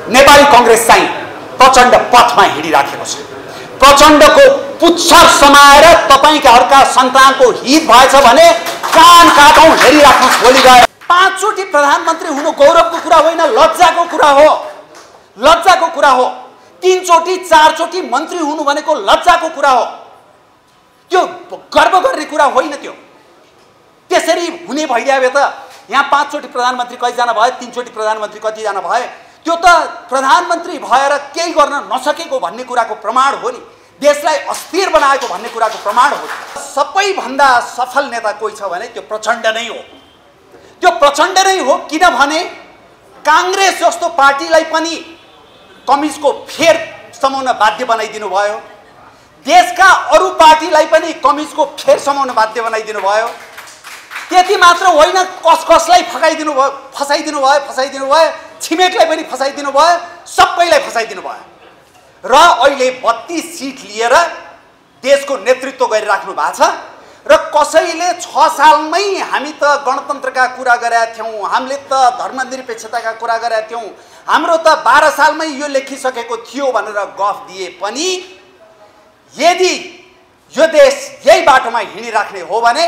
नेपाली कांग्रेस चाहिँ प्रचण्ड पथमा हिँडिराखेको छ। प्रचण्डको पुच्छर समाएर तपाईका सन्तानको हित भएछ भने कान काटौं, हेरिराख्नुस्। भोलि गएर 5 चोटी प्रधानमन्त्री हुनु गौरवको कुरा होइन, लज्जाको कुरा हो। लज्जाको कुरा हो। 3 चोटी 4 चोटी मन्त्री हुनु भनेको लज्जाको कुरा हो। त्यो गर्व गर्ने कुरा होइन। त्यो त्यसरी हुने भइदिए त यहाँ 5 चोटी प्रधानमन्त्री कतिजना भए, 3 चोटी प्रधानमन्त्री कतिजना भए, त्यो त प्रधानमन्त्री भएर केही गर्न नसकेको भन्ने कुराको प्रमाण हो नि। देशलाई अस्थिर बनाएको भन्ने कुराको प्रमाण हो। सबैभन्दा सफल नेता कोही छ भने त्यो प्रचण्ड नै हो। त्यो प्रचण्ड नै हो, किनभने कांग्रेस जस्तो पार्टीलाई पनि कम्युनिस्टको फेर समाउन बाध्य बनाइदिनु भयो। देशका अरू पार्टीलाई पनि कम्युनिस्टको फेर समाउन बाध्य बनाइदिनु भयो। त्यति मात्र होइन, कसलाई फसाइदिनु भयो, छिमेकलाई पनि फसाइदिनु भयो, सबैलाई फसाइदिनु भयो। र अहिले 32 सिट लिएर देशको नेतृत्व गरिराख्नु भएको छ। र कसैले 6 सालमै हामी त गणतन्त्रका कुरा गरेका थियौं, हामीले त धर्मनिरपेक्षताका कुरा गरेका थियौं, हाम्रो त 12 सालमै यो लेखिसकेको थियो भनेर गफ दिए पनि यदि यो देश यही बाटोमा हिँडिराख्ने हो भने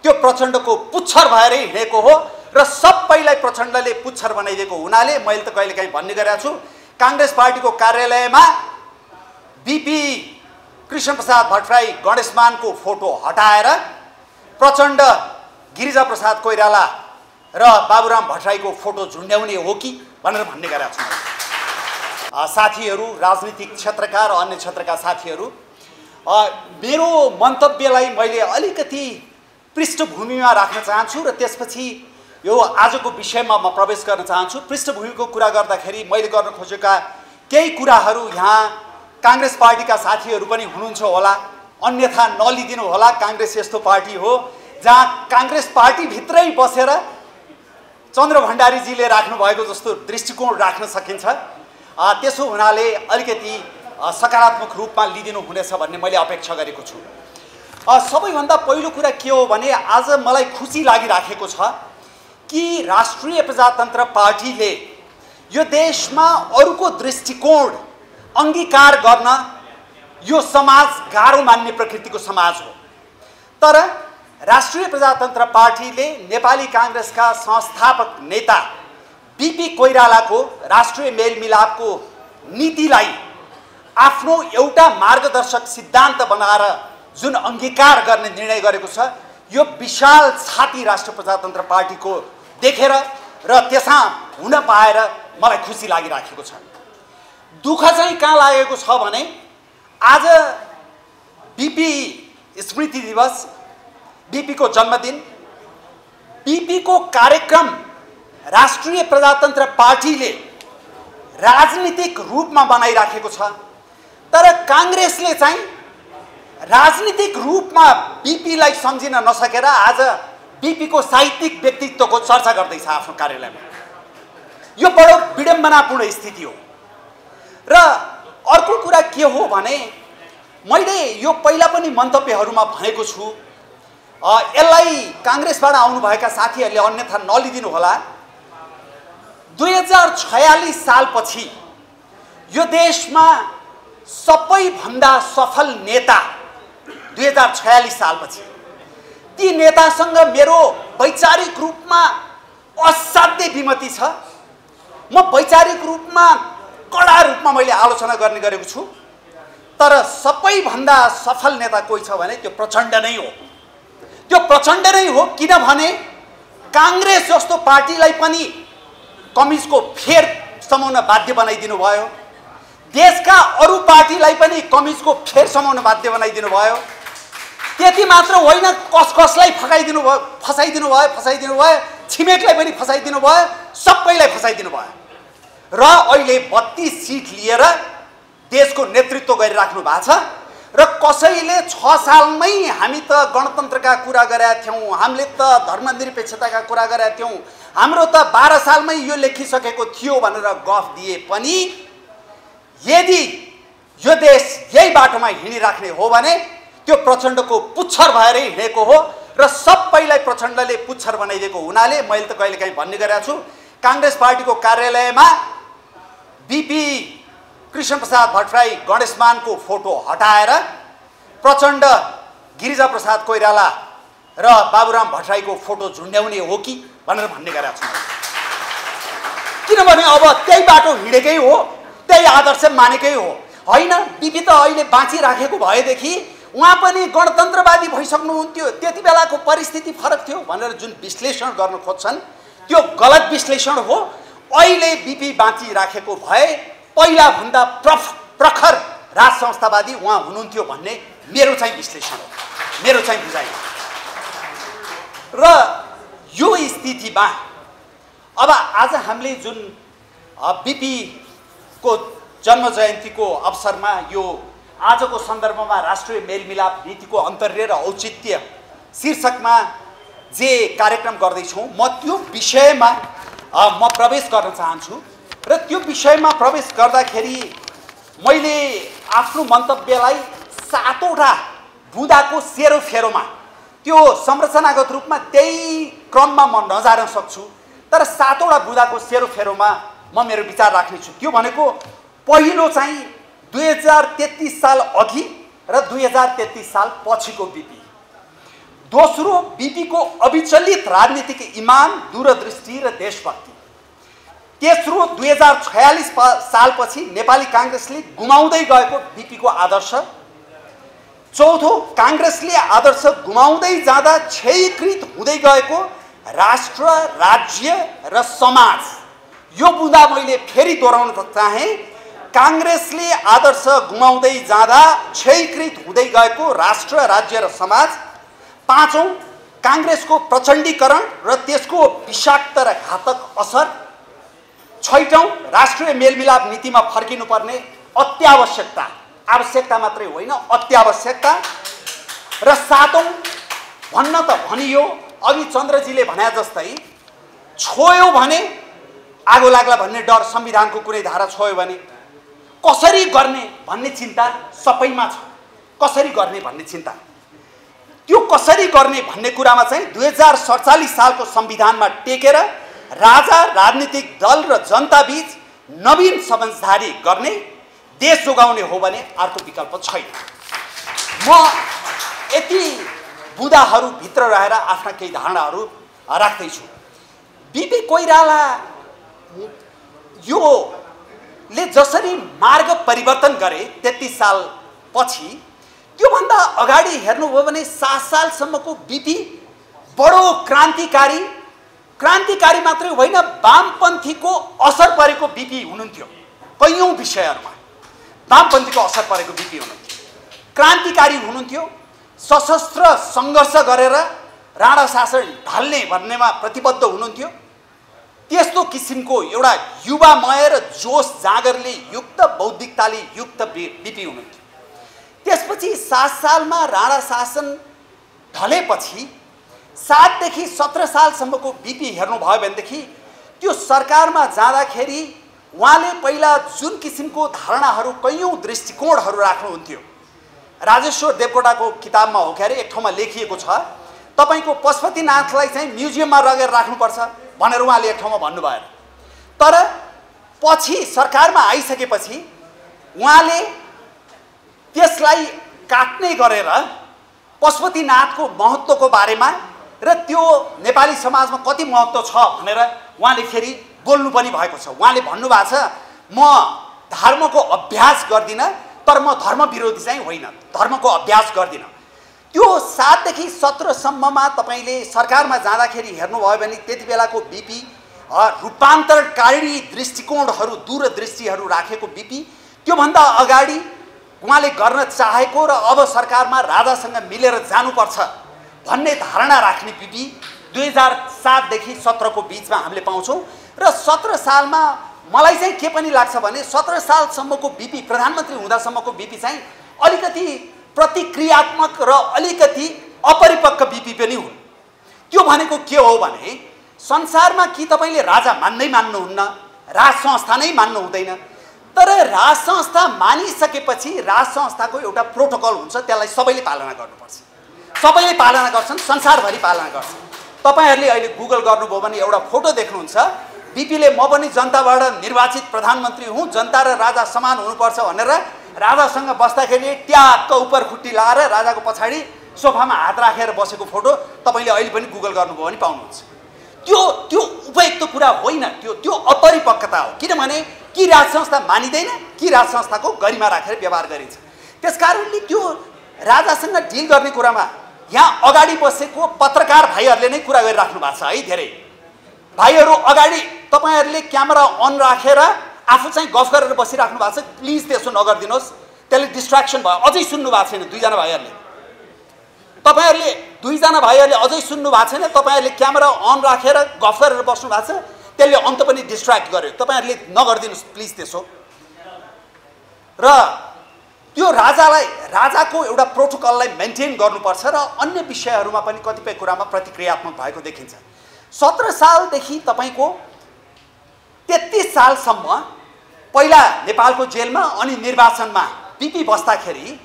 त्यो प्रचण्डको पुच्छर भएरै हिँडेको हो। र सबैलाई प्रचण्डले पुच्छर बनाइदिएको हुनाले मैले त कहिलेकाहीँ भन्ने गरेको छु, कांग्रेस पार्टीको कार्यालयमा बीपी कृष्ण प्रसाद भट्टराई गणेशमानको फोटो हटाएर प्रचण्ड, गिरिजा प्रसाद कोइराला र बाबुराम भट्टराईको फोटो झुन्ड्याउने हो कि भनेर भन्ने गरेको छु। साथीहरू, राजनीतिक क्षेत्रका र अन्य क्षेत्रका साथीहरू, मेरो मन्तव्यलाई मैले अलिकति पृष्ठभूमिमा राख्न चाहन्छु र त्यसपछि यो आजको विषयमा म प्रवेश गर्न चाहन्छु। पृष्ठभूमिको कुरा गर्दाखेरि मैले गर्न खोजेका केही कुराहरू यहाँ कांग्रेस पार्टीका साथीहरू पनि हुनुहुन्छ होला, अन्यथा नलिदिनु होला। कांग्रेस यस्तो पार्टी हो जहाँ कांग्रेस पार्टी भित्रै बसेर चन्द्र भण्डारीजीले राख्नु भएको जस्तो दृष्टिकोण राख्न सकिन्छ। त्यसो हुनाले अलिकति सकारात्मक रूपमा लिदिनु हुनेछ भन्ने मैले अपेक्षा गरेको छु। सबैभन्दा पहिलो कुरा के हो भने आज मलाई खुसी लागिराखेको छ कि राष्ट्रिय प्रजातन्त्र पार्टीले यो देशमा अरूको दृष्टिकोण अंगीकार गर्न, यो समाज गाह्रो मान्ने प्रकृतिको समाज हो, तर राष्ट्रिय प्रजातन्त्र पार्टीले नेपाली कांग्रेसका संस्थापक नेता बीपी कोइरालाको राष्ट्रिय मेलमिलापको नीतिलाई आफ्नो एउटा मार्गदर्शक सिद्धान्त बनाएर जुन अंगीकार गर्ने निर्णय गरेको छ, यो विशाल छाती राष्ट्रिय प्रजातन्त्र पार्टीको देखेर र त्यसमा हुन पाएर मलाई खुसी लागिराखेको छ। दुःख चाहिँ कहाँ लागेको छ भने आज बीपी स्मृति दिवस, बीपी को जन्मदिन, बीपी को कार्यक्रम राष्ट्रिय प्रजातन्त्र पार्टीले राजनीतिक रूपमा बनाइराखेको छ, तर कांग्रेसले चाहिँ राजनीतिक रूपमा बीपीलाई सम्झिन नसकेर आज बीपी को साहित्यिक व्यक्तित्वको चर्चा गर्दैछ आफ्नो कार्यालयमा। यो बडो विडम्बनापूर्ण स्थिति हो। र अर्को कुरा के हो भने मैले यो पहिला पनि मन्तव्यहरूमा भनेको छु, यसलाई कांग्रेसबाट आउनुभएका साथीहरूले अन्यथा नलिदिनु होला। 2046 सालपछि यो देशमा सबैभन्दा सफल नेता 2046 सालपछि, ती नेतासँग मेरो वैचारिक रूपमा असाध्य विमति छ। म वैचारिक रूपमा कडा रूपमा मैले आलोचना गर्ने गरेको छु, तर सबैभन्दा सफल नेता कोही छ भने त्यो प्रचण्ड नै हो। त्यो प्रचण्ड नै हो, किनभने कांग्रेस जस्तो पार्टीलाई पनि कम्युनिस्टको फेर समाउन बाध्य बनाइदिनु भयो। देशका अरू पार्टीलाई पनि कम्युनिस्टको फेर समाउन बाध्य बनाइदिनु भयो। त्यति मात्र होइन, कसलाई फसाइदिनु भयो, छिमेकलाई पनि फसाइदिनु भयो, सबैलाई फसाइदिनु भयो। र अहिले 32 सिट लिएर देशको नेतृत्व गरिराख्नु भएको छ। र कसैले 6 सालमै हामी त गणतन्त्रका कुरा गरेका थियौं, हामीले त धर्मनिरपेक्षताका कुरा गरेका थियौं, हाम्रो त 12 सालमै यो लेखिसकेको थियो भनेर गफ दिए पनि यदि यो देश यही बाटोमा हिँडिराख्ने हो भने त्यो प्रचण्डको पुच्छर भएरै हिँडेको हो। र सबैलाई प्रचण्डले पुच्छर बनाइदिएको हुनाले मैले त कहिलेकाहीँ भन्ने गरेको छु, कांग्रेस पार्टीको कार्यालयमा बीपी बीपी कृष्णप्रसाद भट्टराई गणेशमानको फोटो हटाएर प्रचण्ड गिरिजाप्रसाद कोइराला र बाबुराम भट्टराईको फोटो झुन्ड्याउने हो कि भनेर भन्ने गरेका छु। किनभने अब त्यही बाटो हिँडेकै हो, त्यही आदर्श मानेकै हो। होइन, बीपी त अहिले बाँचिराखेको भएदेखि उहाँ पनि गणतन्त्रवादी भइसक्नुहुन्थ्यो, त्यति बेलाको परिस्थिति फरक थियो भनेर जुन विश्लेषण गर्न खोज्छन् त्यो गलत विश्लेषण हो। अहिले बीपी बाँचिराखेको भए पहिलाभन्दा प्रखर राज संस्थावादी उहाँ हुनुहुन्थ्यो भन्ने मेरो चाहिँ विश्लेषण हो, मेरो चाहिँ बुझाइ। र यो स्थितिमा अब आज हामीले जुन बीपी को जन्म जयन्तीको अवसरमा यो आजको सन्दर्भमा राष्ट्रिय मेलमिलाप नीतिको अन्तर्य र औचित्य शीर्षकमा जे कार्यक्रम गर्दैछौँ, म त्यो विषयमा म प्रवेश गर्न चाहन्छु। र त्यो विषयमा प्रवेश गर्दाखेरि मैले आफ्नो मन्तव्यलाई 7वटा बुँदाको सेरोफेरोमा, त्यो संरचनागत रूपमा त्यही क्रममा म नजान सक्छु, तर 7वटा बुँदाको सेरोफेरोमा म मेरो विचार राख्नेछु। त्यो भनेको पहिलो चाहिँ 2033 साल अघि र 2033 साल पछिको बीपी, दोस्रो बीपीको अविचलित राजनीतिक इमान, दूरदृष्टि र देशभक्ति, तेस्रो 2046 सालपछि नेपाली काङ्ग्रेसले गुमाउँदै गएको बीपीको आदर्श, चौथो काङ्ग्रेसले आदर्श गुमाउँदै जाँदा क्षयीकृत हुँदै गएको राष्ट्र, राज्य र समाज। यो बुँदा मैले फेरि दोहोऱ्याउन चाहे, काङ्ग्रेसले आदर्श गुमाउँदै जाँदा क्षयीकृत हुँदै गएको राष्ट्र, राज्य र समाज। पाँचौं काङ्ग्रेसको प्रचण्डीकरण र त्यसको विषाक्त र घातक असर। छैटौं राष्ट्रिय मेलमिलाप नीतिमा फर्किनुपर्ने अत्यावश्यकता, आवश्यकता मात्रै होइन अत्यावश्यकता। र सातौं भन्न त भनियो, अघि चन्द्रजीले भने जस्तै छोयो भने आगो लाग्ला भन्ने डर, संविधानको कुनै धारा छोयो भने कसरी गर्ने भन्ने चिन्ता सबैमा छ। कसरी गर्ने भन्ने चिन्ता, त्यो कसरी गर्ने भन्ने कुरामा चाहिँ 2047 सालको संविधानमा टेकेर राजा, राजनीतिक दल र जनता बीच नवीन समझदारी गर्ने, देश जोगाउने हो भने अर्को विकल्प छैन। म यति बुँदाहरूभित्र रहेर आफ्ना केही धारणाहरू राख्दैछु। बीपी कोइराला योले जसरी मार्ग परिवर्तन गरे 33 साल पछि, त्योभन्दा अगाडि हेर्नुभयो भने 7 सालसम्मको बीपी बडो क्रान्तिकारी मात्रै होइन, वामपन्थीको असर परेको बीपी हुनुहुन्थ्यो। कैयौं विषयहरूमा वामपन्थीको असर परेको बीपी हुनुहुन्थ्यो, क्रान्तिकारी हुनुहुन्थ्यो, सशस्त्र सङ्घर्ष गरेर राणा शासन ढाल्ने भन्नेमा प्रतिबद्ध हुनुहुन्थ्यो। त्यस्तो किसिमको एउटा युवामय र जोस जागरले युक्त, बौद्धिकताले युक्त बीपी हुनुहुन्थ्यो। त्यसपछि 7 सालमा राणा शासन ढलेपछि 7 देखि 17 सालसम्मको बीपी हेर्नुभयो भनेदेखि त्यो सरकारमा जाँदाखेरि उहाँले पहिला जुन किसिमको धारणाहरू, कैयौं दृष्टिकोणहरू राख्नुहुन्थ्यो, राजेश्वर देवकोटाको किताबमा हो क्यारे एक ठाउँमा लेखिएको छ, तपाईको पशुपतिनाथलाई चाहिँ म्युजियममा लगेर राख्नुपर्छ भनेर उहाँले एक ठाउँमा भन्नुभयो। तर पछि सरकारमा आइसकेपछि उहाँले त्यसलाई काट्ने गरेर पशुपतिनाथको महत्त्वको बारेमा र त्यो नेपाली समाजमा कति महत्त्व छ भनेर उहाँले फेरि बोल्नु पनि भएको छ। उहाँले भन्नुभएको छ, म धर्मको अभ्यास गर्दिनँ, तर म धर्म विरोधी चाहिँ होइन, धर्मको अभ्यास गर्दिनँ। त्यो 7 देखि 17 सम्ममा तपाईले सरकारमा जाँदाखेरि हेर्नुभयो भने त्यति बेलाको बीपी रूपान्तरकारी दृष्टिकोणहरू, दूरदृष्टिहरू राखेको बीपी। त्योभन्दा अगाडि उहाँले गर्न चाहेको र अब सरकारमा राजासँग मिलेर जानुपर्छ भन्ने धारणा राख्ने बीपी 2007 देखि 17 को बीचमा हामीले पाउँछौँ। र 17 सालमा मलाई चाहिँ के पनि लाग्छ भने 17 सालसम्मको बीपी, प्रधानमन्त्री हुँदासम्मको बीपी चाहिँ अलिकति प्रतिक्रियात्मक र अलिकति अपरिपक्व बीपी पनि हुन्। त्यो भनेको के हो भने संसारमा कि तपाईले राजा मान्नुहुन्न, राज संस्था नै मान्नु हुँदैन, तर राज संस्था मानिसकेपछि राज संस्थाको एउटा प्रोटोकल हुन्छ, त्यसलाई सबैले पालना गर्नुपर्छ। सबैले पालना गर्छन्, संसारभरि पालना गर्छन्। तपाईहरुले अहिले गुगल गर्नुभयो भने एउटा फोटो देख्नुहुन्छ, बीपीले म पनि जनताबाट निर्वाचित प्रधानमन्त्री हुँ, जनता र राजा समान हुनुपर्छ भनेर राजासँग बस्दाखेरि ट्याक्क उपर खुट्टी लाएर राजाको पछाडि सोफामा हात राखेर बसेको फोटो तपाईँले अहिले पनि गुगल गर्नुभयो भने पाउनुहुन्छ। त्यो उपयुक्त कुरा होइन, त्यो अपरिपक्वता हो। किनभने कि राज संस्था मानिँदैन कि राज संस्थाको गरिमा राखेर व्यवहार गरिन्छ। त्यसकारणले त्यो राजासँग डिल गर्ने कुरामा यहाँ अगाडि बसेको पत्रकार भाइहरूले नै कुरा गरिराख्नु भएको छ है। धेरै भाइहरू अगाडि तपाईँहरूले क्यामेरा अन राखेर आफू चाहिँ गफ गरेर बसिराख्नु भएको छ। प्लिज त्यसो नगरिदिनुहोस्, त्यसले डिस्ट्र्याक्सन भयो। अझै सुन्नु भएको छैन दुईजना भाइहरूले, तपाईँहरूले दुईजना भाइहरूले अझै सुन्नु भएको छैन। तपाईँहरूले क्यामेरा अन राखेर गफ गरेर बस्नु भएको छ, त्यसले अन्त पनि डिस्ट्र्याक्ट गर्यो। तपाईँहरूले नगरिदिनुहोस् प्लिज त्यसो। र त्यो राजाको एउटा प्रोटोकललाई मेन्टेन गर्नुपर्छ र अन्य विषयहरूमा पनि कतिपय कुरामा प्रतिक्रियात्मक भएको देखिन्छ। 17 सालदेखि तपाईँको 33 सालसम्म पहिला नेपालको जेलमा अनि निर्वाचनमा बीपी बस्दाखेरि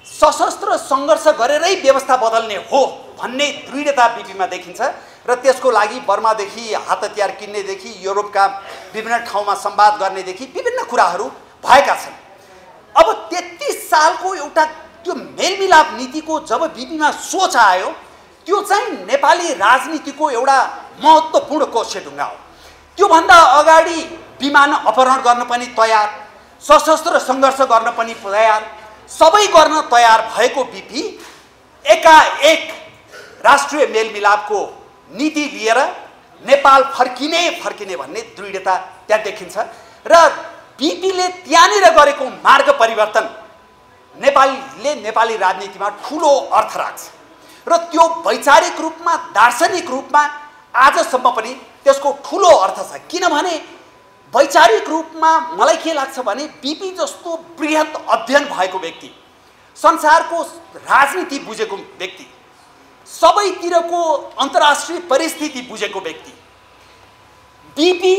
सशस्त्र सङ्घर्ष गरेरै व्यवस्था बदल्ने हो भन्ने दृढता बीपीमा देखिन्छ र त्यसको लागि बर्मादेखि हात हतियार किन्नेदेखि युरोपका विभिन्न ठाउँमा संवाद गर्नेदेखि विभिन्न कुराहरू भएका छन्। अब 33 सालको एउटा त्यो मेलमिलाप नीतिको जब बीपीमा सोच आयो, त्यो चाहिँ नेपाली राजनीतिको एउटा महत्त्वपूर्ण कोषढुङ्गा हो। त्योभन्दा अगाडि विमान अपहरण गर्न पनि तयार, सशस्त्र सङ्घर्ष गर्न पनि तयार, सबै गर्न तयार भएको बीपी एकाएक राष्ट्रिय मेलमिलापको नीति लिएर नेपाल फर्किने भन्ने दृढता त्यहाँ देखिन्छ र बीपीले त्यहाँनिर गरेको मार्ग परिवर्तन नेपाली राजनीतिमा ठुलो अर्थ राख्छ र त्यो वैचारिक रूपमा दार्शनिक रूपमा आजसम्म पनि त्यसको ठुलो अर्थ छ। किनभने वैचारिक रूपमा मलाई के लाग्छ भने बीपी जस्तो बृहत अध्ययन भएको व्यक्ति, संसारको राजनीति बुझेको व्यक्ति, सबैतिरको अन्तर्राष्ट्रिय परिस्थिति बुझेको व्यक्ति, बीपी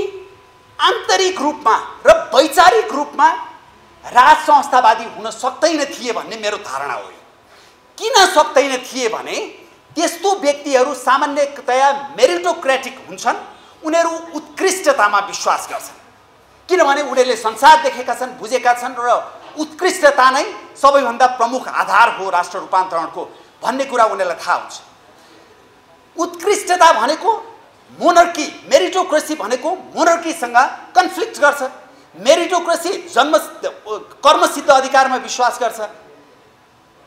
आन्तरिक रूपमा र वैचारिक रूपमा राज संस्थावादी हुन सक्दैन थिए भन्ने मेरो धारणा हो। किन सक्दैन थिए भने त्यस्तो व्यक्तिहरू सामान्यतया मेरिटोक्रेटिक हुन्छन्, उनीहरू उत्कृष्टतामा विश्वास गर्छन्। किनभने उनीहरूले संसार देखेका छन्, बुझेका छन् र उत्कृष्टता नै सबैभन्दा प्रमुख आधार हो राष्ट्र रूपान्तरणको भन्ने कुरा उनीहरूलाई थाहा हुन्छ। उत्कृष्टता भनेको मोनर्की, मेरिटोक्रेसी भनेको मोनर्कीसँग कन्फ्लिक्ट गर्छ। मेरिटोक्रेसी कर्मसिद्ध अधिकारमा विश्वास गर्छ,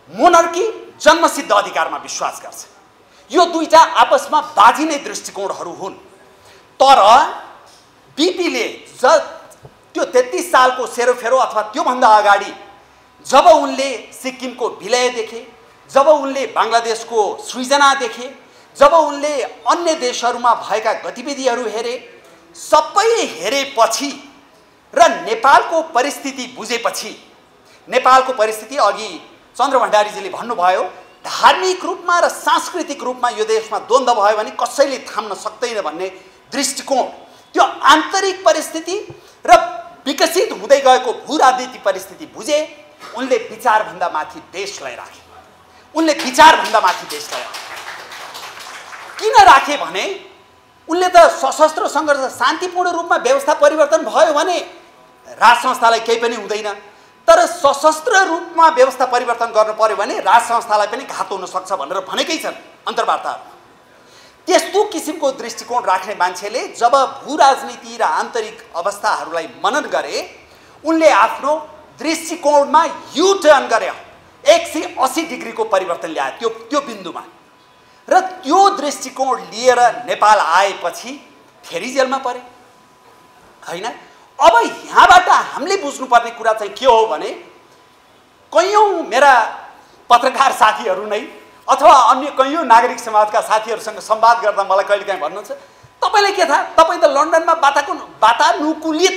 मोनर्की जन्मसिद्ध अधिकारमा विश्वास गर्छ। यो दुईटा आपसमा बाजिने दृष्टिकोणहरू हुन्। तर बीपीले त्यो 33 सालको सेरोफेरो अथवा त्योभन्दा अगाडि जब उनले सिक्किमको विलय देखे, जब उनले बङ्गलादेशको सृजना देखे, जब उनले अन्य देशहरूमा भएका गतिविधिहरू हेरे, सबै हेरेपछि र नेपालको परिस्थिति बुझेपछि, नेपालको परिस्थिति अघि चन्द्र भण्डारीजीले भन्नुभयो, धार्मिक रूपमा र सांस्कृतिक रूपमा यो देशमा द्वन्द्व भयो भने कसैले थाम्न सक्दैन भन्ने दृष्टिकोण, त्यो आन्तरिक परिस्थिति र विकसित हुँदै गएको भू राजनीतिक परिस्थिति बुझे, उनले विचारभन्दा माथि देशलाई राखे। उनले विचारभन्दा माथि देशलाई राखे। किन राखे भने उनले त सशस्त्र सङ्घर्ष शान्तिपूर्ण रूपमा व्यवस्था परिवर्तन भयो भने राज संस्थालाई केही पनि हुँदैन, तर सशस्त्र रूपमा व्यवस्था परिवर्तन गर्नु पर्यो भने राज संस्थालाई पनि घात हुन सक्छ भनेर भनेकै छन् अन्तर्वार्ताहरू। त्यस्तो किसिमको दृष्टिकोण राख्ने मान्छेले जब भू राजनीति र आन्तरिक अवस्थाहरूलाई मनन गरे, उनले आफ्नो दृष्टिकोणमा युटर्न गरे, 180 डिग्रीको परिवर्तन ल्याए त्यो बिन्दुमा। र त्यो दृष्टिकोण लिएर नेपाल आएपछि फेरि जेलमा परे हैन। अब यहाँबाट हामीले बुझ्नुपर्ने कुरा चाहिँ के हो भने कयौं मेरा पत्रकार साथीहरू नै अथवा अन्य कयौं नागरिक समाजका साथीहरूसँग संवाद गर्दा मलाई कहिलेकाहीँ भन्नुहुन्छ, तपाईलाई के थाहा, तपाई त लन्डनमा वातानुकूलित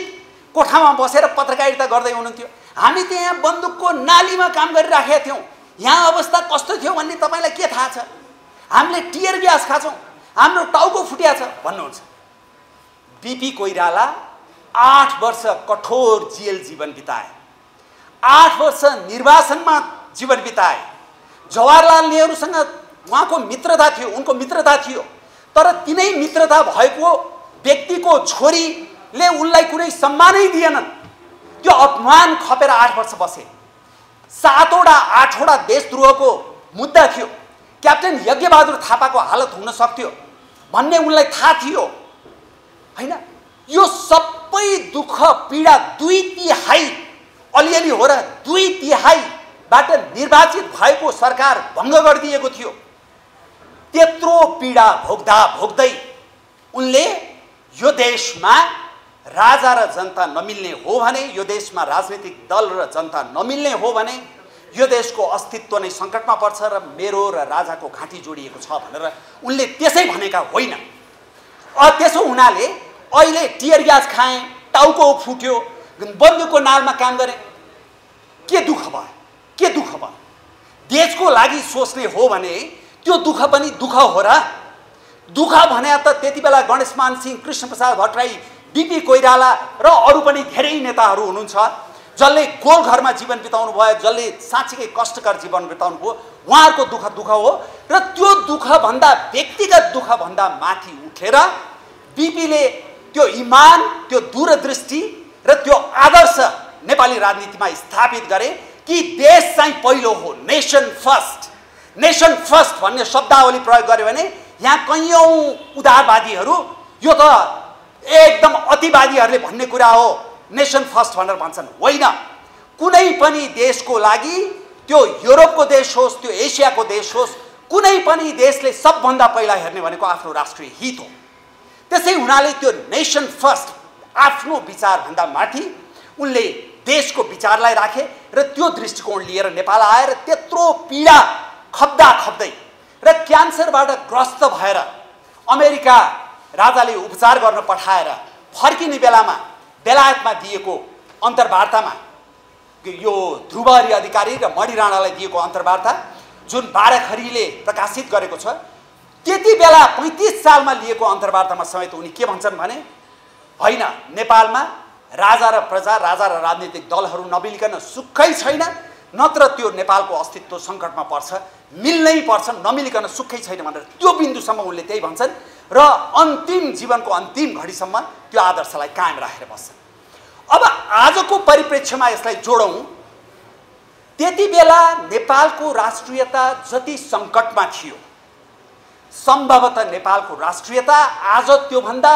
कोठामा बसेर पत्रकारिता गर्दै हुनुहुन्थ्यो, हामी त यहाँ बन्दुकको नालीमा काम गरिराखेका थियौं, यहाँ अवस्था कस्तो थियो भन्ने तपाईलाई के थाहा छ, हामीले टियर ग्यास खाछौं, हाम्रो टाउको फुट्या छ भन्नुहुन्छ। बीपी कोइराला 8 वर्ष कठोर जेल जीवन बिताए, 8 वर्ष निर्वासनमा जीवन बिताए। जवाहरलाल नेहरूसँग उहाँको मित्रता थियो, उनको मित्रता थियो, तर तिनै मित्रता भएको व्यक्तिको छोरीले उनलाई कुनै सम्मानै दिएनन्। त्यो अपमान खपेर 8 वर्ष बसे। 7वटा 8वटा देशद्रोहको मुद्दा थियो। क्याप्टेन यज्ञबहादुर थापाको हालत हुन सक्थ्यो भन्ने उनलाई थाहा थियो हैन। यो सबै दुःख पीडा 2/3 अलिअलि हो र 2/3बाट निर्वाचित भएको सरकार भङ्ग गरिदिएको थियो। त्यत्रो पीडा भोग्दा भोग्दै उनले यो देशमा राजा र जनता नमिल्ने हो भने, यो देशमा राजनीतिक दल र जनता नमिल्ने हो भने यो देशको अस्तित्व नै सङ्कटमा पर्छ र मेरो र राजाको घाँटी जोडिएको छ भनेर उनले त्यसै भनेका होइन। त्यसो हुनाले अहिले टियर ग्यास खाए, टाउको फुट्यो, बन्दुकको नालमा काम गरे, के दुःख भयो? के दुःख भयो? देशको लागि सोच्ने हो भने त्यो दुःख पनि दुःख हो र? दुःख भने त त्यति बेला गणेशमान सिंह, कृष्णप्रसाद भट्टराई, बीपी कोइराला र अरू पनि धेरै नेताहरू हुनुहुन्छ जसले गोलघरमा जीवन बिताउनु भयो, जसले साँच्चीकै कष्टकर जीवन बिताउनु भयो। उहाँहरूको दुःख दुःख हो र त्यो दुःखभन्दा, व्यक्तिगत दुःखभन्दा माथि उठेर बीपीले त्यो इमान, त्यो दूरदृष्टि र त्यो आदर्श नेपाली राजनीतिमा स्थापित गरे कि देश चाहिँ पहिलो हो, नेसन फर्स्ट। नेसन फर्स्ट भन्ने शब्दावली प्रयोग गर्यो भने यहाँ कैयौँ उदारवादीहरू यो त एकदम अतिवादीहरूले भन्ने कुरा हो, नेसन फर्स्ट भनेर भन्छन्। होइन, कुनै पनि देशको लागि, त्यो युरोपको देश होस्, त्यो एसियाको देश होस्, कुनै पनि देशले सबभन्दा पहिला हेर्ने भनेको आफ्नो राष्ट्रिय हित हो। त्यसै हुनाले त्यो नेसन फर्स्ट आफ्नो विचारभन्दा माथि उनले देशको विचारलाई राखे र त्यो दृष्टिकोण लिएर नेपाल आएर त्यत्रो पीडा खप्दा खप्दै र क्यान्सरबाट ग्रस्त भएर अमेरिका राजाले उपचार गर्न पठाएर फर्किने बेलामा बेलायतमा दिएको अन्तर्वार्तामा, यो ध्रुवहरि अधिकारी र मणि राणालाई दिएको अन्तर्वार्ता जुन बाराखरीले प्रकाशित गरेको छ, त्यति बेला 35 सालमा लिएको अन्तर्वार्तामा समेत उनी के भन्छन् भने होइन, नेपालमा राजा र प्रजा, राजा र राजनीतिक दलहरू नमिलिकन सुखै छैन, नत्र त्यो नेपालको अस्तित्व सङ्कटमा पर्छ, मिल्नै पर्छ, नमिलिकन सुखै छैन भनेर त्यो बिन्दुसम्म उनले त्यही भन्छन् र अन्तिम जीवनको अन्तिम घडीसम्म त्यो आदर्शलाई कायम राखेर बस्छन्। अब आजको परिप्रेक्ष्यमा यसलाई जोडौँ। त्यति बेला नेपालको राष्ट्रियता जति सङ्कटमा थियो, सम्भवतः नेपालको राष्ट्रियता आज त्योभन्दा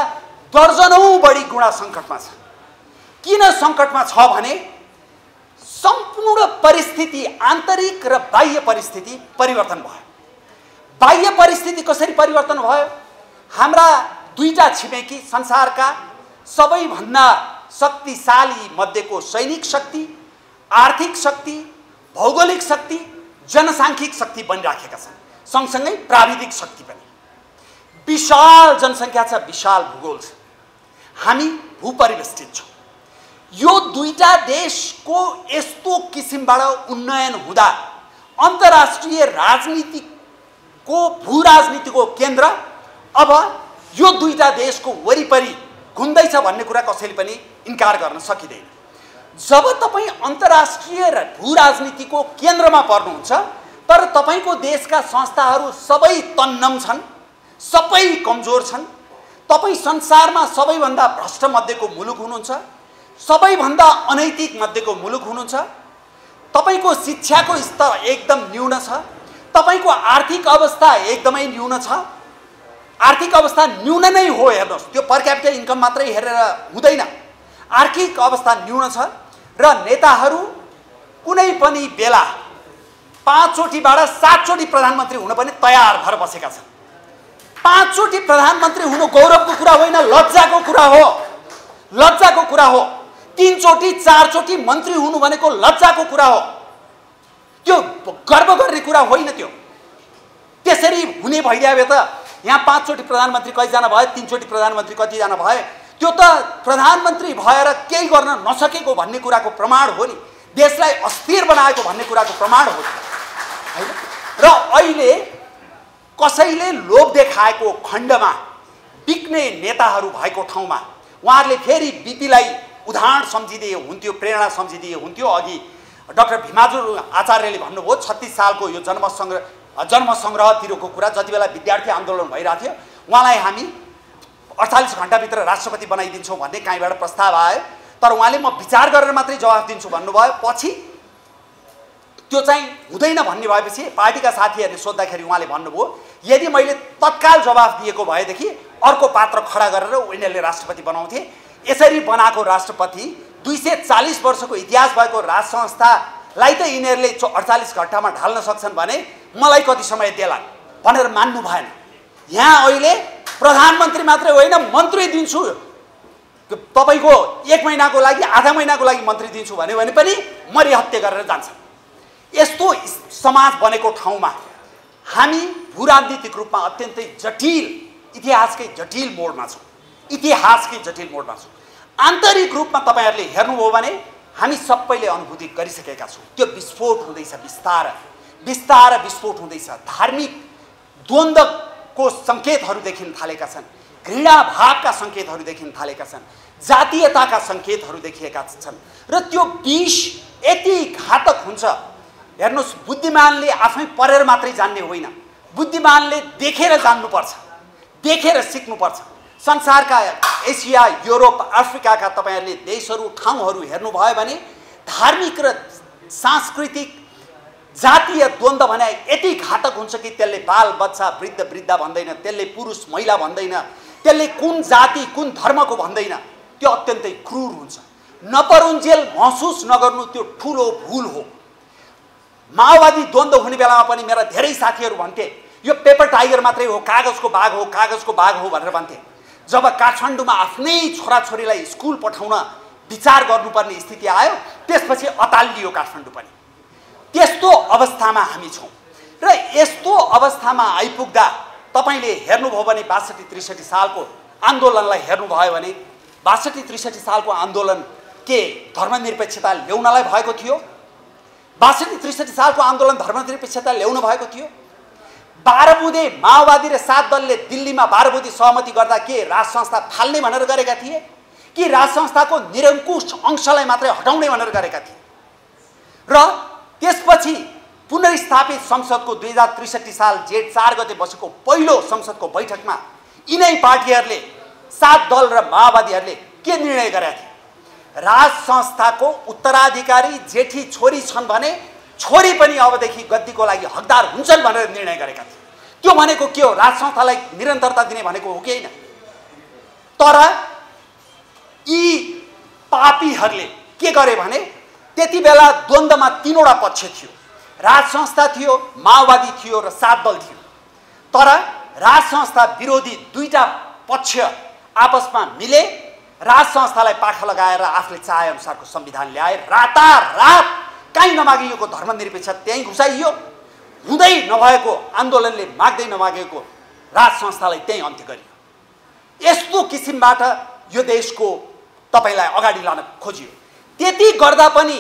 दर्जनौँ बढी गुणा सङ्कटमा छ। किन सङ्कटमा छ भने सम्पूर्ण परिस्थिति, आन्तरिक र बाह्य परिस्थिति परिवर्तन भयो। बाह्य परिस्थिति कसरी परिवर्तन भयो? हाम्रा दुईटा छिमेकी, संसारका सबैभन्दा शक्तिशाली मध्येको सैनिक शक्ति, आर्थिक शक्ति, भौगोलिक शक्ति, जनसाङ्ख्यिक शक्ति बनिराखेका छन्, सँगसँगै प्राविधिक शक्ति पनि। विशाल जनसङ्ख्या छ, विशाल भूगोल छ, हामी भूपरिवेष्टित छौँ। यो दुईटा देशको यस्तो किसिमबाट उन्नयन हुँदा अन्तर्राष्ट्रिय राजनीतिको, भू राजनीतिको केन्द्र अब यो दुईटा देशको वरिपरि घुम्दैछ भन्ने कुरा कसैले पनि इन्कार गर्न सकिँदैन। जब तपाईँ अन्तर्राष्ट्रिय र भू राजनीतिको केन्द्रमा पर्नुहुन्छ तर तपाईँको देशका संस्थाहरू सबै तन्नम छन्, सबै कमजोर छन्, तपाईँ संसारमा सबैभन्दा भ्रष्ट मध्येको मुलुक हुनुहुन्छ, सबैभन्दा अनैतिक मध्येको मुलुक हुनुहुन्छ, तपाईको शिक्षाको स्तर एकदम न्यून छ, तपाईको आर्थिक अवस्था एकदमै न्यून छ। आर्थिक अवस्था न्यून नै हो, हेर्नुहोस्, त्यो पर क्यापिटल इन्कम मात्रै हेरेर हुँदैन। आर्थिक अवस्था न्यून छ र नेताहरू कुनै पनि बेला 5 चोटिबाट 7 चोटि प्रधानमन्त्री हुन पनि तयार भएर बसेका छन्। 5 चोटि प्रधानमन्त्री हुनु गौरवको कुरा होइन, लज्जाको कुरा हो, लज्जाको कुरा हो। 3 चोटि 4 चोटि मन्त्री हुनु भनेको लज्जाको कुरा हो, त्यो गर्व गर्ने कुरा होइन। त्यो त्यसरी हुने भइदिए त यहाँ 5 चोटि प्रधानमन्त्री कतिजना भयो, 3 चोटि प्रधानमन्त्री कतिजना भए, त्यो त प्रधानमन्त्री भएर केही गर्न नसकेको भन्ने कुराको प्रमाण हो नि, देशलाई अस्थिर बनाएको भन्ने कुराको प्रमाण हो हैन। र अहिले कसैले लोभ देखाएको खण्डमा बिक्ने नेताहरू भएको ठाउँमा उहाँहरूले फेरि बीपीलाई उदाहरण सम्झिदिए हुन्थ्यो, प्रेरणा सम्झिदिए हुन्थ्यो। अघि डाक्टर भीमाजुर आचार्यले भन्नुभयो 36 सालको यो जन्म सङ्ग्रहतिरको कुरा, जति बेला विद्यार्थी आन्दोलन भइरहेको थियो, उहाँलाई हामी 48 घण्टाभित्र राष्ट्रपति बनाइदिन्छौँ भन्ने कहीँबाट प्रस्ताव आयो। तर उहाँले म विचार गरेर मात्रै जवाफ दिन्छु भन्नुभयो। पछि त्यो चाहिँ हुँदैन भन्ने भएपछि पार्टीका साथीहरूले सोद्धाखेरि उहाँले भन्नुभयो यदि मैले तत्काल जवाफ दिएको भएदेखि अर्को पात्र खडा गरेर उनीहरूले राष्ट्रपति बनाउँथे। यसरी बनाएको राष्ट्रपति 240 वर्षको इतिहास भएको राज संस्थालाई त यिनीहरूले 48 घण्टामा ढाल्न सक्छन् भने मलाई कति समय देला भनेर मान्नु भएन। यहाँ अहिले प्रधानमन्त्री मात्रै होइन मन्त्री दिन्छु, तपाईको 1 महिनाको लागि आधा महिनाको लागि मन्त्री दिन्छु भन्यो भने पनि मरिहत्ते गरेर जान्छ। यस्तो समाज बनेको ठाउँमा हामी भूराजनीतिक रूपमा अत्यन्तै जटिल इतिहासकै जटिल मोडमा छौँ। आन्तरिक रूपमा तपाईहरुले हेर्नुभयो भने हामी सबैले अनुभूति गरिसकेका छौँ। त्यो विस्फोट हुँदैछ, बिस्तार विस्फोट हुँदैछ। धार्मिक द्वन्द्वको सङ्केतहरू देखिन थालेका छन्, घृणा भावका सङ्केतहरू देखिन थालेका छन्, जातीयताका सङ्केतहरू देखिएका छन् र त्यो विष यति घातक हुन्छ। हेर्नुस्, बुद्धिमानले आफै पढेर मात्रै जान्ने होइन, बुद्धिमानले देखेर जान्नुपर्छ, देखेर सिक्नुपर्छ। संसारका एसिया, युरोप, अफ्रिकाका तपाईहरुले देशहरू, ठाउँहरू हेर्नुभयो भने धार्मिक र सांस्कृतिक जातीय द्वन्द्व भने यति घातक हुन्छ कि त्यसले बाल बच्चा, वृद्ध वृद्धा भन्दैन, त्यसले पुरुष महिला भन्दैन, त्यसले कुन जाति कुन धर्मको भन्दैन। त्यो अत्यन्तै क्रूर हुन्छ। नपरुन्जेल महसुस नगर्नु त्यो ठुलो भूल हो। माओवादी द्वन्द्व हुने बेलामा पनि मेरा धेरै साथीहरू भन्थे यो पेपर टाइगर मात्रै हो, कागजको बाघ हो, कागजको बाघ हो भनेर भन्थे। जब काठमाडौँमा आफ्नै छोराछोरीलाई स्कुल पठाउन विचार गर्नुपर्ने स्थिति आयो त्यसपछि अतालियो काठमाडौँ पनि। त्यस्तो अवस्थामा हामी छौँ र यस्तो अवस्थामा आइपुग्दा तपाईले हेर्नुभयो भने 62-63 सालको आन्दोलनलाई हेर्नुभयो भने 62-63 सालको आन्दोलन के धर्मनिरपेक्षता ल्याउनलाई भएको थियो? 62-63 सालको आन्दोलन धर्मनिरपेक्षता ल्याउन भएको थियो? 12 बुँदे माओवादी र 7 दलले दिल्लीमा 12 बुँदे सहमति गर्दा के राज संस्था फाल्ने भनेर गरेका थिए कि राज संस्थाको निरङ्कुश अंशलाई मात्रै हटाउने भनेर गरेका थिए? र त्यसपछि पुनर्स्थापित संसदको 2063 साल जेठ 4 गते बसेको पहिलो संसदको बैठकमा यिनै पार्टीहरूले 7 दल र माओवादीहरूले के निर्णय गरेका थिए? राज संस्थाको उत्तराधिकारी जेठी छोरी छन् भने छोरी पनि अबदेखि गद्दीको लागि हकदार हुन्छन् भनेर निर्णय गरेका थिए। त्यो भनेको के हो? राज संस्थालाई निरन्तरता दिने भनेको हो कि होइन? तर यी पापीहरूले के गरे भने त्यति बेला द्वन्द्वमा 3वटा पक्ष थियो, राज संस्था थियो, माओवादी थियो र 7 दल थियो। तर राज संस्था विरोधी 2टा पक्ष आपसमा मिले राज संस्थालाई पाखा लगाएर आफूले चाहे अनुसारको संविधान ल्याए। रातारात कहीँ नमागिएको धर्मनिरपेक्ष त्यहीँ घुसाइयो। हुँदै नभएको आन्दोलनले माग्दै नमागेको राज संस्थालाई त्यहीँ अन्त्य गरियो। यस्तो किसिमबाट यो देशको तपाईलाई अगाडि लान खोजियो। त्यति गर्दा पनि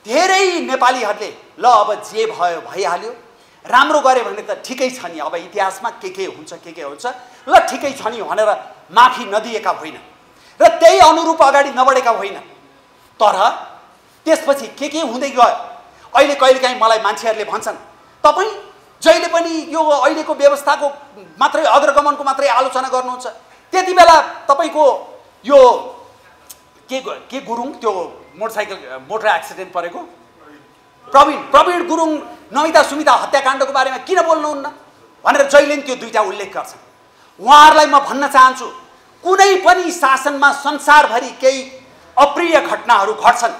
धेरै नेपालीहरूले ल अब जे भयो भइहाल्यो, राम्रो गरे भने त ठिकै छ नि, अब इतिहासमा के हुन्छ ल ठिकै छ नि भनेर माफी नदिएका होइन र त्यही अनुरूप अगाडि नबढेका होइन। तर त्यसपछि के हुँदै गयो? अहिले कहिलेकाहीँ मलाई मान्छेहरूले भन्छन् तपाईँ जहिले पनि यो अहिलेको व्यवस्थाको मात्रै अग्रगमनको मात्रै आलोचना गर्नुहुन्छ। त्यति बेला तपाईँको यो के गुरुङ त्यो मोटर एक्सिडेन्ट परेको प्रवीण गुरुङ नमिता सुमिता हत्याकाण्डको बारेमा किन बोल्नुहुन्न भनेर जहिले त्यो 2टा उल्लेख गर्छन्। उहाँहरूलाई म भन्न चाहन्छु कुनै पनि शासनमा संसारभरि केही अप्रिय घटनाहरू घट्छन्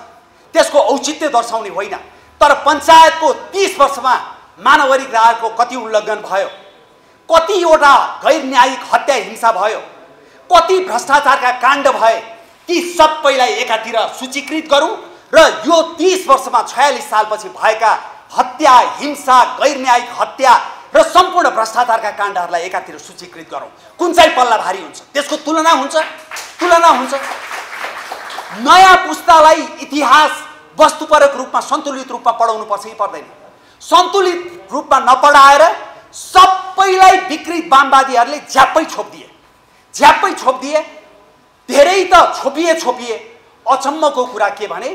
त्यसको औचित्य दर्शाउने होइन। तर पञ्चायतको 30 वर्षमा मानवाधिकारको कति उल्लङ्घन भयो, कतिवटा गैर न्यायिक हत्या हिंसा भयो, कति भ्रष्टाचारका काण्ड भए, ती सबैलाई एकातिर सूचीकृत गरौँ र यो 30 वर्षमा 46 सालपछि भएका हत्या, हिंसा, गैर न्यायिक हत्या र सम्पूर्ण भ्रष्टाचारका काण्डहरूलाई एकातिर सूचीकृत गरौँ। कुन चाहिँ पल्ला भारी हुन्छ? त्यसको तुलना हुन्छ। नयाँ पुस्तालाई इतिहास वस्तुपरक रूपमा सन्तुलित रूपमा पढाउनु पर्छ कि पर्दैन? सन्तुलित रूपमा नपढाएर सबैलाई विकृत वामवादीहरूले झ्याप्पै छोपिदिए। धेरै त छोपिए। अचम्मको कुरा के भने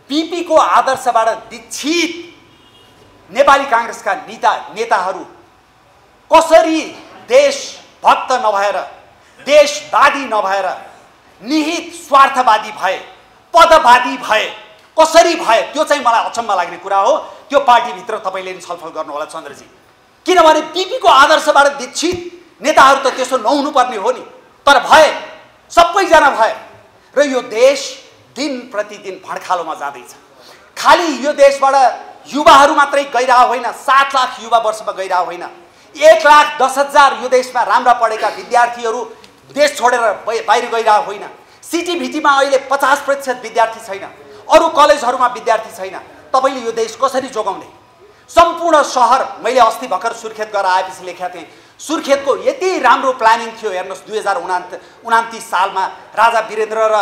बीपीको आदर्शबाट दीक्षित नेपाली कांग्रेसका नेताहरू कसरी देशभक्त नभएर देशवादी नभएर निहित स्वार्थवादी भए, पदवादी भए, कसरी भए, त्यो चाहिँ मलाई अचम्म लाग्ने कुरा हो। त्यो पार्टीभित्र तपाईँले नि छलफल गर्नु होला चन्द्रजी, किनभने बीपीको आदर्शबाट दीक्षित नेताहरू त त्यसो नहुनु पर्ने हो नि, तर भए, सबैजना भए र यो देश दिन प्रतिदिन भड्खालोमा जाँदैछ। खालि यो देशबाट युवाहरू मात्रै गइरहेको होइन, 7 लाख युवा वर्षमा गइरहेको होइन, 1,10,000 यो देशमा राम्रा पढेका विद्यार्थीहरू देश छोडेर बाहिर गइरहेको होइन। सिटिभिटीमा अहिले 50% विद्यार्थी छैन, अरू कलेजहरूमा विद्यार्थी छैन। तपाईँले यो देश कसरी जोगाउने? सम्पूर्ण सहर, मैले अस्ति भर्खर सुर्खेत गएर आएपछि लेखेका थिएँ, सुर्खेतको यति राम्रो प्लानिङ थियो हेर्नुहोस्। 2029 सालमा राजा वीरेन्द्र र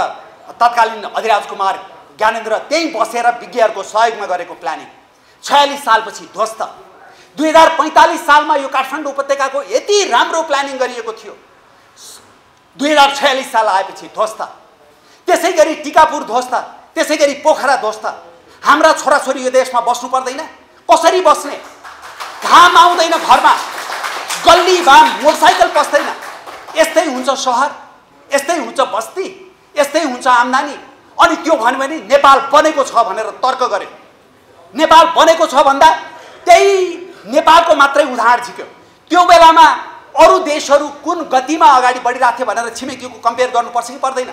तत्कालीन अधिराज कुमार ज्ञानेन्द्र त्यहीँ बसेर विज्ञहरूको सहयोगमा गरेको प्लानिङ 46 सालपछि ध्वस्त। 2045 सालमा यो काठमाडौँ उपत्यकाको यति राम्रो प्लानिङ गरिएको थियो, 2046 साल आएपछि ध्वस्त। त्यसै गरी टिकापुर ध्वस्त, त्यसै गरी पोखरा ध्वस्त। हाम्रा छोराछोरी यो देशमा बस्नु पर्दैन? कसरी बस्ने? घाम आउँदैन घरमा, गल्लीमा मोटरसाइकल पस्दैन। यस्तै हुन्छ सहर, यस्तै हुन्छ बस्ती, यस्तै हुन्छ आम्दानी। अनि त्यो भन्यो भने नेपाल बनेको छ भनेर तर्क गर्यो। नेपाल बनेको छ भन्दा त्यही नेपालको मात्रै उदाहरण झिक्यो। त्यो बेलामा अरू देशहरू कुन गतिमा अगाडि बढिरहेको थियो भनेर छिमेकीको कम्पेयर गर्नुपर्छ कि पर्दैन?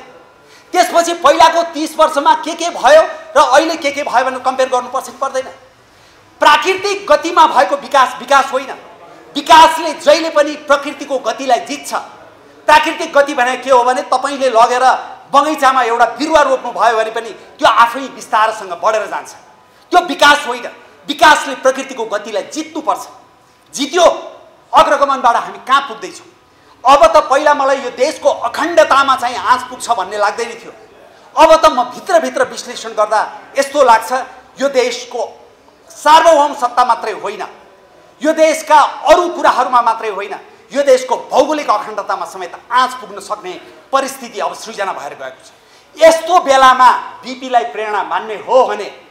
त्यसपछि पहिलाको 30 वर्षमा के भयो र अहिले के भयो भनेर कम्पेयर गर्नुपर्छ कि पर्दैन? प्राकृतिक गतिमा भएको विकास होइन। विकासले जहिले पनि प्रकृतिको गतिलाई जित्छ। प्राकृतिक गति भने के हो भने तपाईँले लगेर बगैँचामा एउटा बिरुवा रोप्नु भयो भने पनि त्यो आफै विस्तारसँग बढेर जान्छ। त्यो विकास होइन। विकासले प्रकृतिको गतिलाई जित्नुपर्छ। जित्यो, अग्रगमनबाट हामी कहाँ पुग्दैछौँ? अब त पहिला मलाई यो देशको अखण्डतामा चाहिँ आँच पुग्छ भन्ने लाग्दैन थियो। अब त म भित्रभित्र विश्लेषण गर्दा यस्तो लाग्छ, यो देशको सार्वभौम सत्ता मात्रै होइन, यो देशका अरू कुराहरूमा मात्रै होइन, यो देशको भौगोलिक अखण्डतामा समेत आँच पुग्न सक्ने परिस्थिति अब सृजना भएर गएको छ। यस्तो बेलामा बीपीलाई प्रेरणा मान्ने हो भने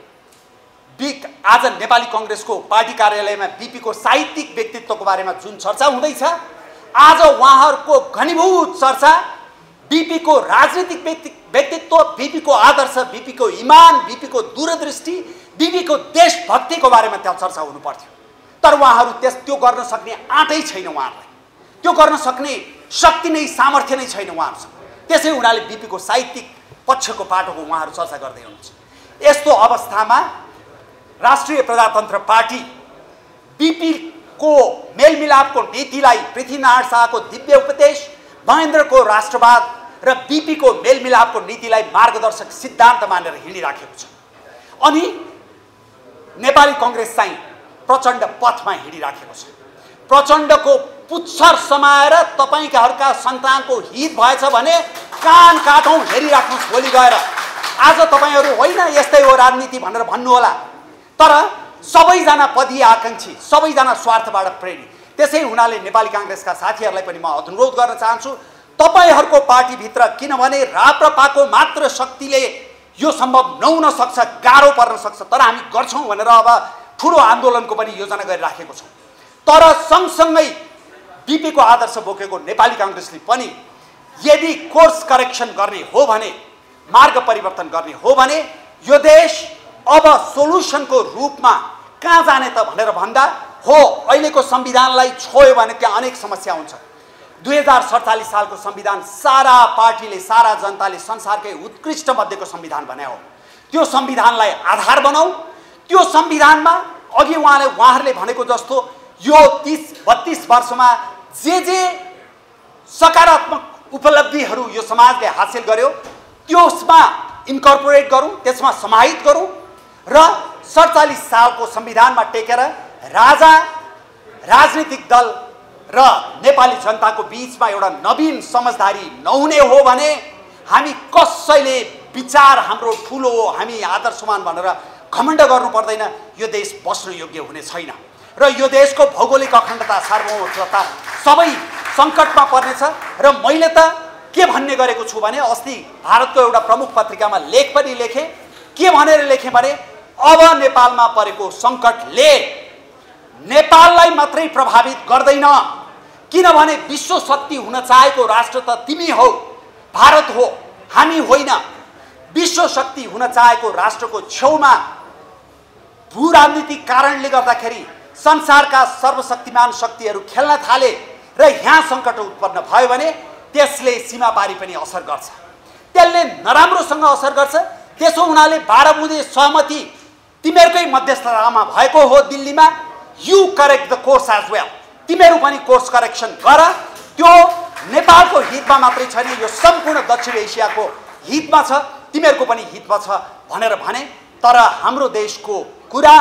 आज नेपाली कांग्रेसको पार्टी कार्यालयमा बीपीको साहित्यिक व्यक्तित्वको बारेमा जुन चर्चा हुँदैछ, आज उहाँहरूको घनीभूत चर्चा बीपीको राजनीतिक व्यक्तित्व, बीपीको आदर्श, बीपीको इमान, बीपीको दूरदृष्टि, बीपीको देशभक्तिको बारेमा त्यहाँ चर्चा हुनु पर्थ्यो। तर उहाँहरू त्यो गर्न सक्ने आँटै छैन, उहाँहरूलाई त्यो गर्न सक्ने शक्ति नै सामर्थ्य नै छैन उहाँहरूसँग। त्यसै हुनाले बीपीको साहित्यिक पक्षको पाटोको उहाँहरू चर्चा गर्दै हुनुहुन्छ। यस्तो अवस्थामा राष्ट्रिय प्रजातन्त्र पार्टी बीपीको मेलमिलापको नीतिलाई, पृथ्वीनारायण शाहको दिव्य उपदेश, महेन्द्रको राष्ट्रवाद र बीपीको मेलमिलापको नीतिलाई मार्गदर्शक सिद्धान्त मानेर हिँडिराखेको छ। अनि नेपाली कांग्रेस चाहिँ प्रचण्ड पथमा हिँडिराखेको छ। प्रचण्डको पुच्छर समाएर तपाईकाहरूका सन्तानको हित भएछ भने कान काटौँ, हेरिराख्नुहोस् भोलि गएर। आज तपाईहरू होइन यस्तै हो राजनीति भनेर भन्नुहोला, तर सबैजना पदी आकांक्षी, सबैजना स्वार्थबाट प्रेरित। त्यसै हुनाले नेपाली कांग्रेसका साथीहरूलाई पनि म अनुरोध गर्न चाहन्छु, तपाईहरूको पार्टीभित्र, किनभने राप्रपाको मात्र शक्तिले यो सम्भव नहुन सक्छ, गाह्रो पर्न सक्छ, तर हामी गर्छौँ भनेर अब ठुलो आन्दोलनको पनि योजना गरिराखेको छौँ। तर सँगसँगै बीपीको आदर्श बोकेको नेपाली कांग्रेसले पनि यदि कोर्स करेक्सन गर्ने हो भने, मार्ग परिवर्तन गर्ने हो भने यो देश अब सोलुसनको रूपमा कहाँ जाने त भनेर भन्दा हो, अहिलेको संविधानलाई छोयो भने त्यहाँ अनेक समस्या हुन्छ। 2047 सालको संविधान सारा पार्टीले, सारा जनताले संसारकै उत्कृष्ट मध्येको संविधान भने हो। त्यो संविधानलाई आधार बनाऊ। त्यो संविधानमा अघि उहाँहरूले भनेको जस्तो यो 30-32 वर्षमा जे सकारात्मक उपलब्धिहरू यो समाजले हासिल गर्यो त्यसमा इन्कर्पोरेट गरौँ, त्यसमा समाहित गरौँ र 47 सालको संविधानमा टेकेर राजा, राजनीतिक दल र नेपाली जनताको बीचमा एउटा नवीन समझदारी नहुने हो भने हामी कसैले विचार हाम्रो ठुलो हो, हामी आदर्शमान भनेर घमण्ड गर्नु पर्दैन। यो देश बस्न योग्य हुने छैन र यो देशको भौगोलिक अखण्डता, सार्वभौमता सबै सङ्कटमा पर्नेछ। र मैले त के भन्ने गरेको छु भने अस्ति भारतको एउटा प्रमुख पत्रिकामा लेख पनि लेखेँ। के भनेर लेखेँ भने अब नेपालमा परेको सङ्कटले नेपाललाई मात्रै प्रभावित गर्दैन, किनभने विश्व शक्ति हुन चाहेको राष्ट्र त तिमी हौ, भारत हो, हामी होइन। विश्व शक्ति हुन चाहेको राष्ट्रको छेउमा भू राजनीतिक कारणले गर्दाखेरि संसारका सर्वशक्तिमान शक्तिहरू खेल्न थाले र यहाँ सङ्कट उत्पन्न भयो भने त्यसले सीमापारी पनि असर गर्छ, त्यसले नराम्रोसँग असर गर्छ। त्यसो हुनाले 12 बुँदे सहमति तिमीहरूकै मध्यस्थतामा भएको हो दिल्लीमा। You correct the course as well, तिमीहरू पनि कोर्स करेक्सन गर। त्यो नेपालको हितमा मात्रै छैन, यो सम्पूर्ण दक्षिण एसियाको हितमा छ, तिमीहरूको पनि हितमा छ भनेर भने। तर हाम्रो देशको कुरा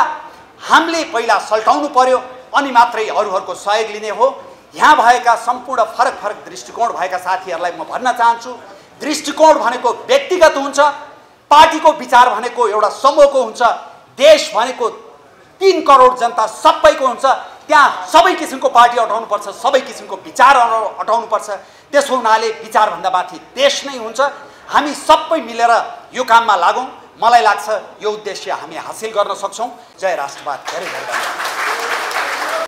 हामीले पहिला सल्टाउनु पर्यो अनि मात्रै अरूहरूको सहयोग लिने हो। यहाँ भएका सम्पूर्ण फरक फरक दृष्टिकोण भएका साथीहरूलाई म भन्न चाहन्छु, दृष्टिकोण भनेको व्यक्तिगत हुन्छ, पार्टीको विचार भनेको एउटा समूहको हुन्छ, देश भनेको 3 करोड जनता सबैको हुन्छ। त्यहाँ सबै किसिमको पार्टी अटाउनुपर्छ, सबै किसिमको विचार अटाउनुपर्छ। त्यसो हुनाले विचारभन्दा माथि देश नै हुन्छ। हामी सबै मिलेर यो काममा लागौँ। मलाई लाग्छ यो उद्देश्य हामी हासिल गर्न सक्छौँ। जय राष्ट्रवाद। धेरै धेरै धन्यवाद।